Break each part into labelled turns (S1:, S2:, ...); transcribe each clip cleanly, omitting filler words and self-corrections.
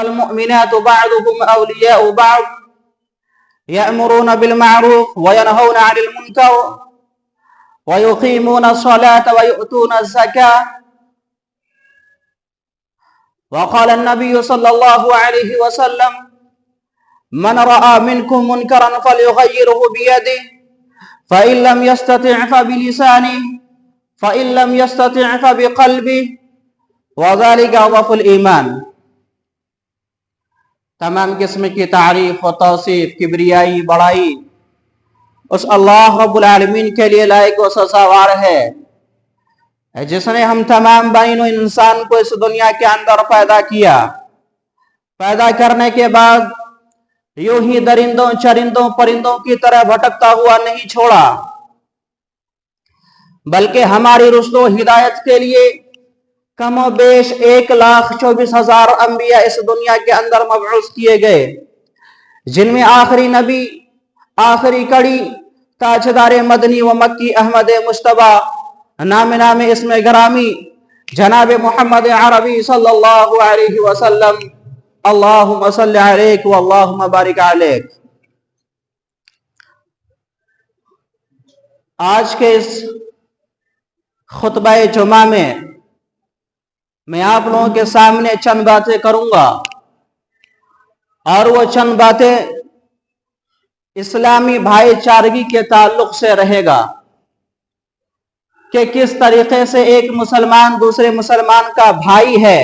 S1: والمؤمنات بعضهم أولياء بعض يأمرون بالمعروف وينهون عن المنكر ويقيمون الصلاة ويؤتون الزكاة. وقال النبي صلى الله عليه وسلم: من رأى منكم منكرا فليغيره بيده فإن لم يستطع فبلسانه فإن لم يستطع فبقلبه وذلك أضعف الإيمان. تمام قسم کی تعریف و توصیف، کبریائی، بڑائی اس اللہ رب العالمین کے لیے لائق و سزاوار ہے جس نے ہم تمام بین انسان کو اس دنیا کے اندر پیدا کیا. پیدا کرنے کے بعد یوں ہی درندوں، چرندوں، پرندوں کی طرح بھٹکتا ہوا نہیں چھوڑا، بلکہ ہماری رشد و ہدایت کے لیے کم و بیش 1,24,000 انبیاء اس دنیا کے اندر مبعوث کیے گئے، جن میں آخری نبی، آخری کڑی، تاجدار مدنی و مکی احمد مجتبی نام اسم گرامی جناب محمد عربی صلی اللہ علیہ وسلم. اللہم صلی علیک واللہم بارک علیک. آج کے اس خطبہ جمعہ میں آپ لوگوں کے سامنے چند باتیں کروں گا، اور وہ چند باتیں اسلامی بھائی چارگی کے تعلق سے رہے گا کہ کس طریقے سے ایک مسلمان دوسرے مسلمان کا بھائی ہے،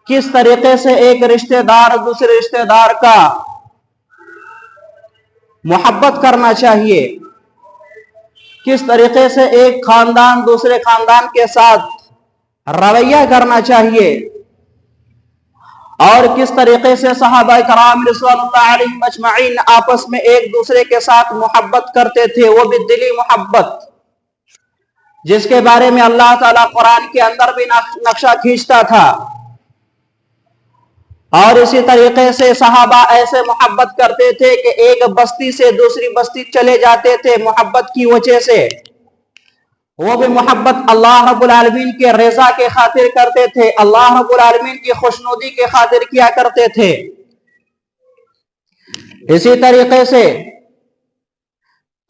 S1: کس طریقے سے ایک رشتہ دار دوسرے رشتہ دار کا محبت کرنا چاہیے، کس طریقے سے ایک خاندان دوسرے خاندان کے ساتھ رویہ کرنا چاہیے، اور کس طریقے سے صحابہ کرام رضوان اللہ علیہم اجمعین آپس میں ایک دوسرے کے ساتھ محبت کرتے تھے، وہ بھی دلی محبت جس کے بارے میں اللہ تعالیٰ قرآن کے اندر بھی نقشہ کھینچتا تھا. اور اسی طریقے سے صحابہ ایسے محبت کرتے تھے کہ ایک بستی سے دوسری بستی چلے جاتے تھے محبت کی وجہ سے، وہ بھی محبت اللہ رب العالمین کے رضا کے خاطر کرتے تھے، اللہ رب العالمین کی خوشنودی کے خاطر کیا کرتے تھے. اسی طریقے سے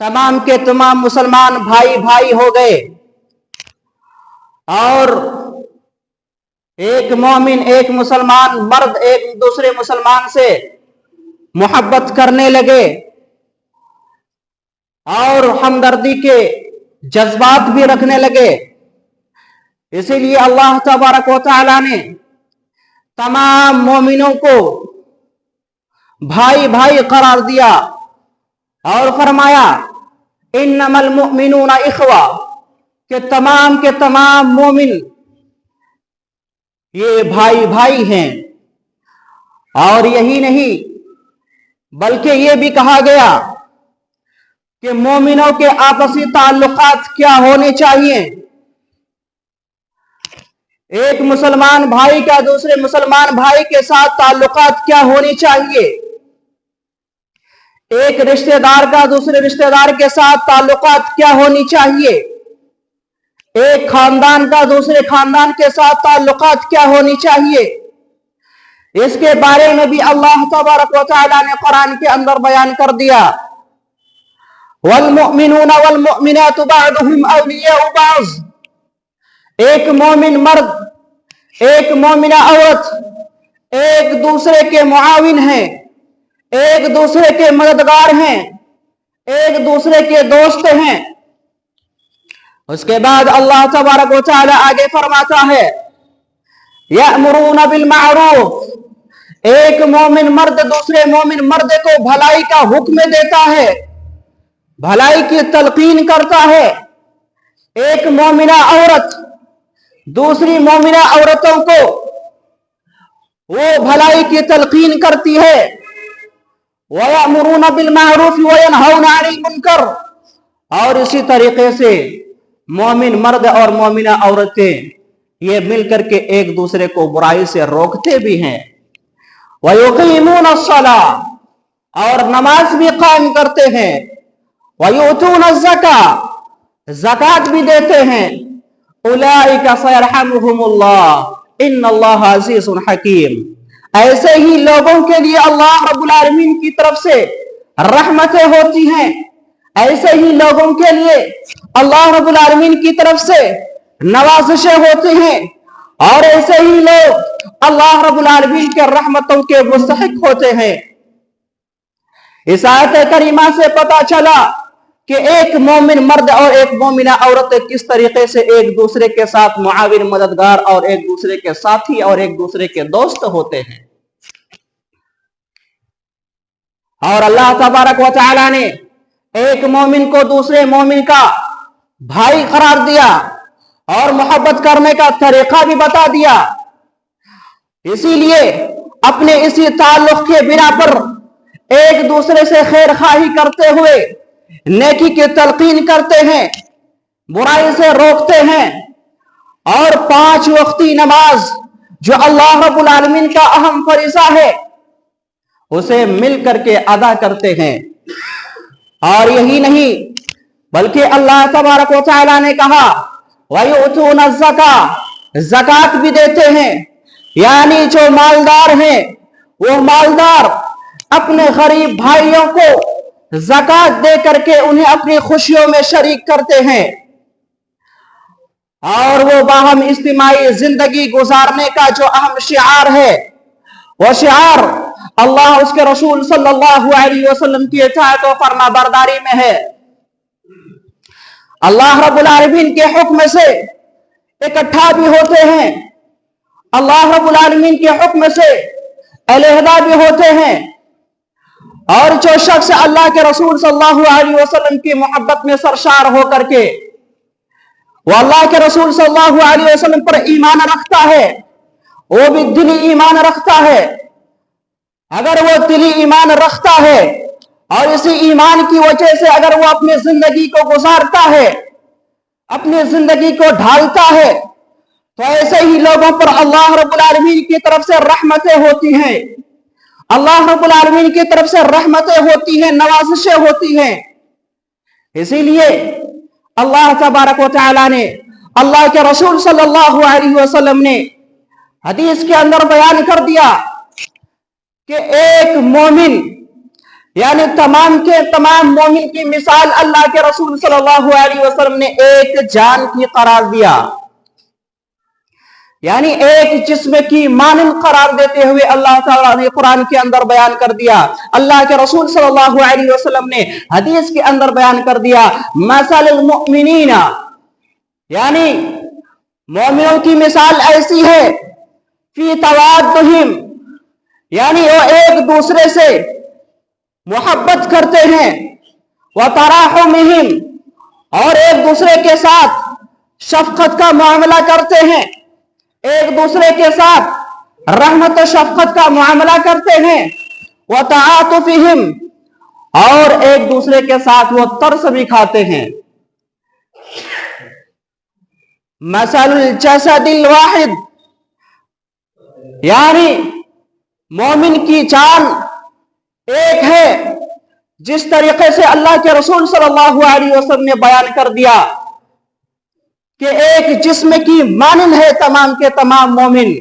S1: تمام کے تمام مسلمان بھائی بھائی ہو گئے، اور ایک مومن، ایک مسلمان مرد ایک دوسرے مسلمان سے محبت کرنے لگے، اور ہمدردی کے جذبات بھی رکھنے لگے. اسی لیے اللہ تبارک و تعالی نے تمام مومنوں کو بھائی بھائی قرار دیا اور فرمایا انما المؤمنون اخوہ، کہ تمام کے تمام مومن یہ بھائی بھائی ہیں. اور یہی نہیں بلکہ یہ بھی کہا گیا کہ مومنوں کے آپسی تعلقات کیا ہونے چاہیے. ایک مسلمان بھائی کا دوسرے مسلمان بھائی کے ساتھ تعلقات کیا ہونی چاہیے، ایک رشتہ دار کا دوسرے رشتہ دار کے ساتھ تعلقات کیا ہونی چاہیے، ایک خاندان کا دوسرے خاندان کے ساتھ تعلقات کیا ہونی چاہیے. اس کے بارے میں بھی اللہ تبارک و تعالی نے قرآن کے اندر بیان کر دیا. والمؤمنون والمؤمنات بعضهم اولیاء بعض، ایک مومن مرد ایک مومنہ عورت ایک دوسرے کے معاون ہیں، ایک دوسرے کے مددگار ہیں، ایک دوسرے کے دوست ہیں. اس کے بعد اللہ تبارک و تعالی آگے فرماتا ہے یأمرون بالمعروف، ایک مومن مرد دوسرے مومن مرد کو بھلائی کا حکم دیتا ہے، بھلائی کی تلقین کرتا ہے. ایک مومنہ عورت دوسری مومنہ عورتوں کو وہ بھلائی کی تلقین کرتی ہے. وَيَأْمُرُونَ بِالْمَعْرُوفِ وَيَنْهَوْنَ عَنِ الْمُنْكَرِ، اور اسی طریقے سے مومن مرد اور مومنہ عورتیں یہ مل کر کے ایک دوسرے کو برائی سے روکتے بھی ہیں. وَيُقِيمُونَ الصَّلَاةَ، اور نماز بھی قائم کرتے ہیں. وَيُؤْتُونَ الزَّكَاةَ، زکوٰۃ بھی دیتے ہیں. أُولَئِكَ سَيَرْحَمُهُمُ اللَّهُ، इन्नल्लाह अज़ीज़ुन हकीम। ऐसे ही लोगों के लिए अल्लाह रब्बुल आलमीन की तरफ से रहमतें होती हैं, ऐसे ही लोगों के लिए अल्लाह रब्बुल आलमीन की तरफ से नवाज़िशें होती हैं, और ऐसे ही लोग अल्लाह रब्बुल आलमीन के रहमतों के मुस्तहिक होते हैं। इस आयत करीमा से पता चला कि एक मोमिन मर्द और एक मोमिना औरत किस तरीके से एक दूसरे के साथ मुआविन, मददगार और एक दूसरे के साथी और एक दूसरे के दोस्त होते हैं। और अल्लाह तबारक व तआला ने एक मोमिन को दूसरे मोमिन का भाई करार दिया और मोहब्बत करने का तरीका भी बता दिया। इसीलिए अपने इसी ताल्लुक के बिना पर एक दूसरे से खैर खाही करते हुए नेकी की तलकीन करते हैं, बुराई से रोकते हैं, और 5 वक्ती नमाज जो अल्लाह रब्बुल आलमीन का अहम फरीज़ा है उसे मिल करके अदा करते हैं। और यही नहीं बल्कि अल्लाह तबारक व तआला ने कहा वयुतूना ज़कात, ज़कात भी देते हैं। यानी जो मालदार हैं वो मालदार अपने गरीब भाइयों को ज़कात दे करके उन्हें अपनी खुशियों में शरीक करते हैं, और वो बाहम इज्तिमाई जिंदगी गुजारने का जो अहम शिआर है वो शिआर अल्लाह उसके रसूल सल्लल्लाहु अलैहि वसल्लम की इताअत और फरमाबरदारी में है। अल्लाह रब्बुल आलमीन के हुक्म से इकट्ठा भी होते हैं, अल्लाह रब्बुल आलमीन के हुक्म से अलहदा भी होते हैं। और जो शख्स अल्लाह के रसूल सल्लल्लाहु अलैहि वसल्लम की मोहब्बत में सरशार होकर के वो अल्लाह के रसूल सल्लल्लाहु अलैहि वसल्लम पर ईमान रखता है, वो भी दिली ईमान रखता है। अगर वो दिली ईमान रखता है और इसी ईमान की वजह से अगर वो अपनी जिंदगी को गुजारता है, अपनी जिंदगी को ढालता है, तो ऐसे ही लोगों पर अल्लाह रब्बुल आलमीन की तरफ से रहमतें होती हैं, अल्लाह रब्बुल आलमीन की तरफ से रहमतें होती हैं, नवाजिशें होती हैं। इसीलिए अल्लाह तबारक व तआला ने, अल्लाह के रसूल सल्लल्लाहु अलैहि वसल्लम ने हदीस के अंदर बयान कर दिया कि एक मोमिन यानी तमाम के तमाम मोमिन की मिसाल अल्लाह के रसूल सल्लल्लाहु अलैहि वसल्लम ने एक जान की करार दिया, यानी एक जिस्म की मानन करार देते हुए अल्लाह ताला ने कुरान के अंदर बयान कर दिया, अल्लाह के रसूल सल्लल्लाहु अलैहि वसल्लम ने हदीस के अंदर बयान कर दिया। मसलुल मुमिनीना, यानी मोमिनों की मिसाल ऐसी है फी तवाद्दुहिम, यानी वो एक दूसरे से मोहब्बत करते हैं, व तराहुमिहिम, और एक दूसरे के साथ शफकत का मामला करते हैं, एक दूसरे के साथ रहमत शफकत का मामला करते हैं, व तआतुफिहिम, और एक दूसरे के साथ वो तरस भी खाते हैं। मसलुल जसदिल वाहिद, यानी मोमिन की जान एक है, जिस तरीके से अल्लाह के रसूल सल्लल्लाहु अलैहि वसल्लम ने बयान कर दिया कि एक जिस्म की मानन है तमाम के तमाम मोमिन।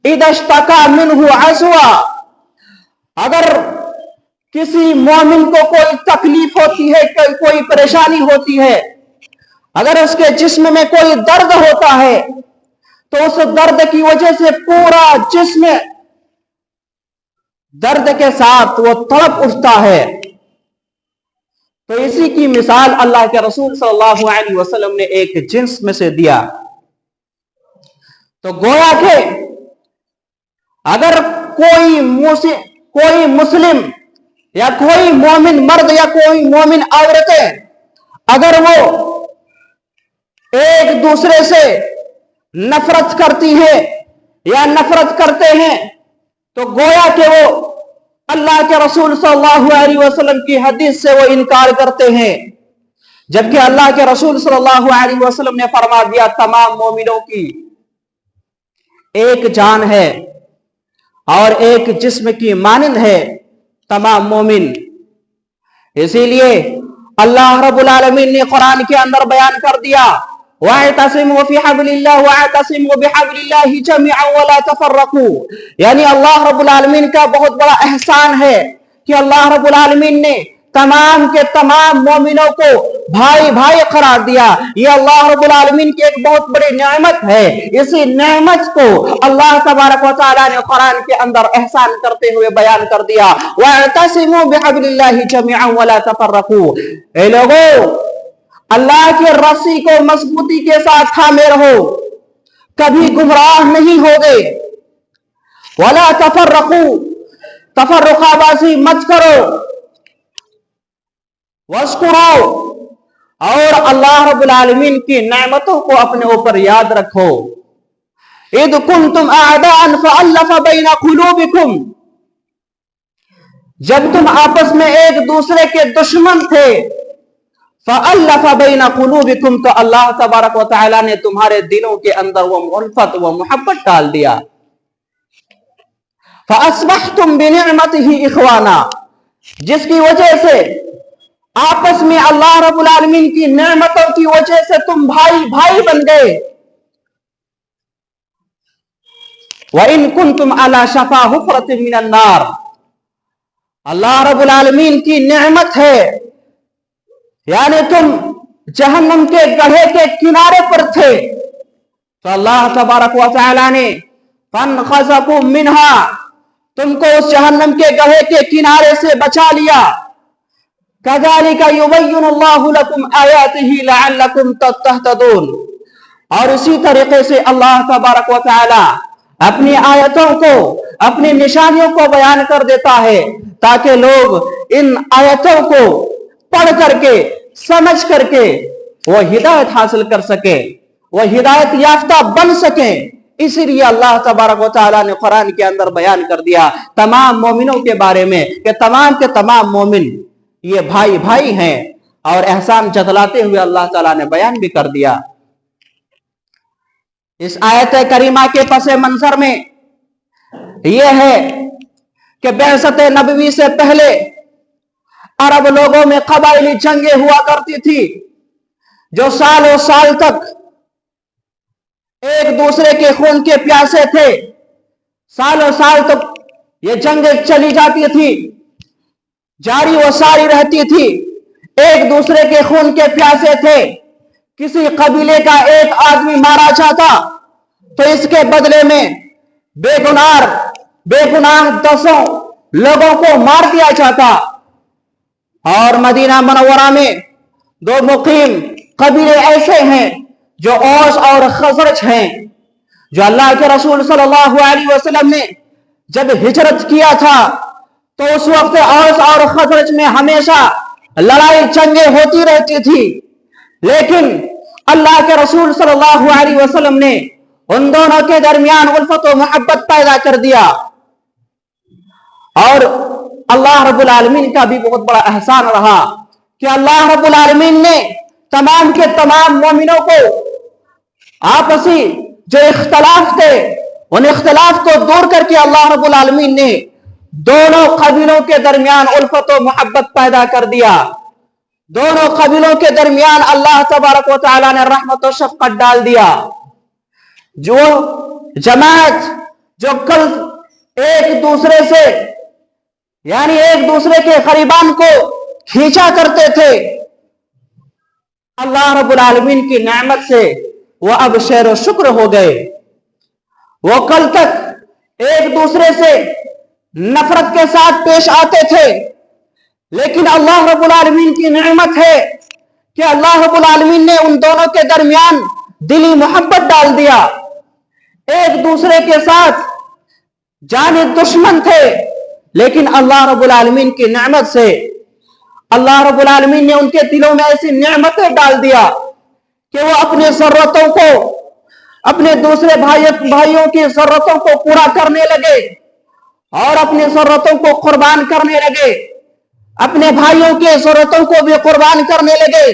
S1: इदश्तका मिन्हु अज़वा, अगर किसी मोमिन को कोई तकलीफ होती है, कोई परेशानी होती है, अगर उसके जिस्म में कोई दर्द होता है तो उस दर्द की वजह से पूरा जिस्म दर्द के साथ वो तड़प उठता है। तो इसी की मिसाल अल्लाह के रसूल सल्लल्लाहु अलैहि वसल्लम ने एक जिन्स में से दिया। तो गोया के अगर कोई मुस्लिम या कोई मोमिन मर्द या कोई मोमिन औरतें अगर वो एक दूसरे से नफरत करती है या नफरत करते हैं, तो गोया कि वो अल्लाह के रसूल सल्लल्लाहु अलैहि वसल्लम की हदीस से वो इनकार करते हैं, जबकि अल्लाह के रसूल सल्लल्लाहु अलैहि वसल्लम ने फरमा दिया तमाम मोमिनों की एक जान है और एक जिस्म की मानंद है तमाम मोमिन। इसीलिए अल्लाह रब्बुल आलमीन ने कुरान के अंदर बयान कर दिया वाअतसिमू फी हब्लिल्लाह वाअतसिमू बिहब्लिल्लाहि जमीअन वला तफर्रकू। यानी अल्लाह रब्बुल आलमीन का बहुत बड़ा एहसान है कि अल्लाह रब्बुल आलमीन ने तमाम के तमाम मोमिनों को भाई भाई करार दिया। ये अल्लाह रब्बुल आलमीन की एक बहुत बड़ी नेमत है। इसी नेमत को अल्लाह तबारक व तआला ने कुरान के अंदर एहसान करते हुए बयान कर दिया, वअतसिमू बिहब्लिल्लाहि जमीअन वला तफर्रकू। ए लोगों, अल्लाह की रस्सी को मजबूती के साथ थामे रहो, कभी गुमराह नहीं होगे। वला तफर्रकू, तफर्रुकाबाजी मत करो। वस्कुरो, और अल्लाह रब्बुल आलमीन की नेमतों को अपने ऊपर याद रखो। इद कुंतुम अअदाअन फअल्लफ़ बैन कुलूबिकुम, जब तुम आपस में एक दूसरे के दुश्मन थे, फअल्लफ़ बैन कुलूबिकुम, तो अल्लाह तबारक व तआला ने तुम्हारे दिलों के अंदर वो उल्फत व मोहब्बत डाल दिया। फअस्बहतुम बिनिअमतिही इख़वाना, जिसकी वजह से आपस में अल्लाह रब्बुल आलमीन की नेमतों की वजह से तुम भाई भाई बन गए। व इन कुंतुम अला शफा हुफ़रतिन मिनन नार, अल्लाह रब्बुल आलमीन की नेमत है, यानी तुम जहन्नम के गड्ढे के किनारे पर थे, तो अल्लाह तबारक व तआला ने फन्क़ज़कुम मिन्हा, तुमको उस जहन्नम के गड्ढे के किनारे से बचा लिया। कज़ालिका युबय्यिनुल्लाहु लकुम आयातिही लअल्लकुम तहतदून, और इसी तरीके से अल्लाह तबारक व तआला अपनी आयतों को, अपनी निशानियों को बयान कर देता है, ताकि लोग इन आयतों को पढ़ करके, समझ करके वो हिदायत हासिल कर सके, वो हिदायत याफ्ता बन सके। इसीलिए अल्लाह तबारक व तआला ने कुरान के अंदर बयान कर दिया तमाम मोमिनों के बारे में कि तमाम के तमाम मोमिन ये भाई भाई हैं, और एहसान जतलाते हुए अल्लाह ताला ने बयान भी कर दिया। इस आयत करीमा के पसे मंजर में यह है कि बेअसत नबवी से पहले अरब लोगों में कबाइली जंगें हुआ करती थी, जो सालों साल तक एक दूसरे के खून के प्यासे थे। सालों साल तक ये जंगें चली जाती थी, जारी व सारी रहती थी, एक दूसरे के खून के प्यासे थे। किसी कबीले का एक आदमी मारा जाता तो इसके बदले में बेगुनाह दसों लोगों को मार दिया जाता। और मदीना मुनव्वरा में दो मुकीम कबीले ऐसे हैं जो औस और खजरज हैं, जो अल्लाह के रसूल सल्लल्लाहु अलैहि वसल्लम ने जब हिजरत किया था तो उस वक्त औस और खजरज में हमेशा लड़ाई जंगें होती रहती थी, लेकिन अल्लाह के रसूल सल्लल्लाहु अलैहि वसल्लम ने उन दोनों के दरमियान उल्फत और मोहब्बत पैदा कर दिया। और अल्लाह रब्बुल आलमीन का भी बहुत बड़ा एहसान रहा कि अल्लाह रब्बुल आलमीन ने तमाम के तमाम मोमिनों को आपसी जो इख्तलाफ थे उन इख्तलाफ को दूर करके अल्लाह रब्बुल आलमीन ने दोनों कबीलों के दरमियान उल्फत और मोहब्बत पैदा कर दिया। दोनों कबीलों के दरमियान अल्लाह तबारक व तआला ने रहमत और शफकत डाल दिया। जो जमात जो कल एक दूसरे से यानी एक दूसरे के खरीबान को खींचा करते थे, अल्लाह रब्बुल आलमीन की नेमत से वो अब शेर शुक्र हो गए। वो कल तक एक दूसरे से नफरत के साथ पेश आते थे, लेकिन अल्लाह रब्बुल आलमीन की नेमत है कि अल्लाह रब्बुल आलमीन ने उन दोनों के दरमियान दिली मोहब्बत डाल दिया। एक दूसरे के साथ जाने दुश्मन थे, लेकिन अल्लाह रब्बुल आलमीन की नेमत से अल्लाह रब्बुल आलमीन ने उनके दिलों में ऐसी नेमतें डाल दिया कि वो अपने जरूरतों को, अपने दूसरे भाइयों की जरूरतों को पूरा करने लगे और अपनी जरूरतों को कुर्बान करने लगे, अपने भाइयों की जरूरतों को भी कुर्बान करने लगे।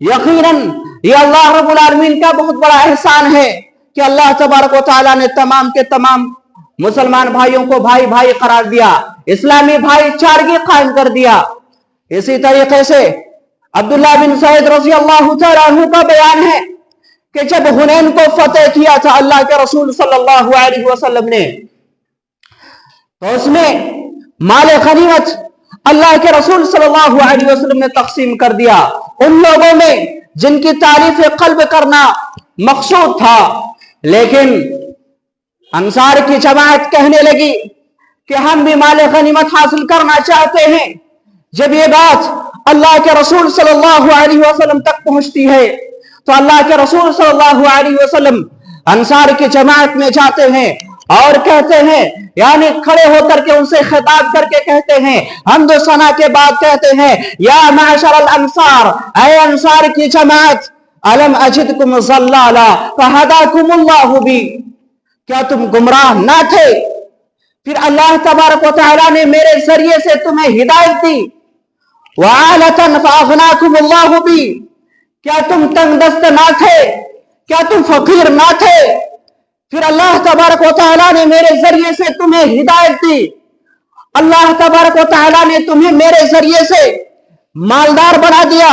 S1: यकीनन ये अल्लाह रब्बुल आलमीन का बहुत बड़ा एहसान है कि अल्लाह तबारक व तआला ने तमाम के तमाम मुसलमान भाइयों को भाई भाई करार दिया, इस्लामी भाईचारगी कायम कर दिया। इसी तरीके से अब्दुल्लाह बिन सईद रज़ी अल्लाह तआला अन्हु का बयान है کہ جب حنین کو فتح کیا تھا اللہ کے رسول صلی اللہ علیہ وسلم نے، تو اس میں مال غنیمت اللہ کے رسول صلی اللہ علیہ وسلم نے تقسیم کر دیا ان لوگوں میں جن کی تعریف قلب کرنا مقصود تھا۔ لیکن انصار کی جماعت کہنے لگی کہ ہم بھی مال غنیمت حاصل کرنا چاہتے ہیں۔ جب یہ بات اللہ کے رسول صلی اللہ علیہ وسلم تک پہنچتی ہے تو اللہ کے رسول صلی اللہ علیہ وسلم انصار کی جماعت میں جاتے ہیں اور کہتے ہیں، یعنی کھڑے ہو کر کے ان سے خطاب کر کے کہتے ہیں، حمد و ثنا کے بعد کہتے ہیں، یا معشر الانصار، اے انصار کی جماعت، الم اجدکم ضلالا فہداکم اللہ بی، کیا تم گمراہ نہ تھے، پھر اللہ تبارک و تعالیٰ نے میرے ذریعے سے تمہیں ہدایت دی، وعالتاً فاغناکم اللہ بی، کیا تم تنگ دست نہ تھے، کیا تم فقیر نہ تھے، پھر اللہ تبارک و تعالیٰ نے میرے ذریعے سے تمہیں ہدایت دی، اللہ تبارک و تعالیٰ نے تمہیں میرے ذریعے سے مالدار بنا دیا،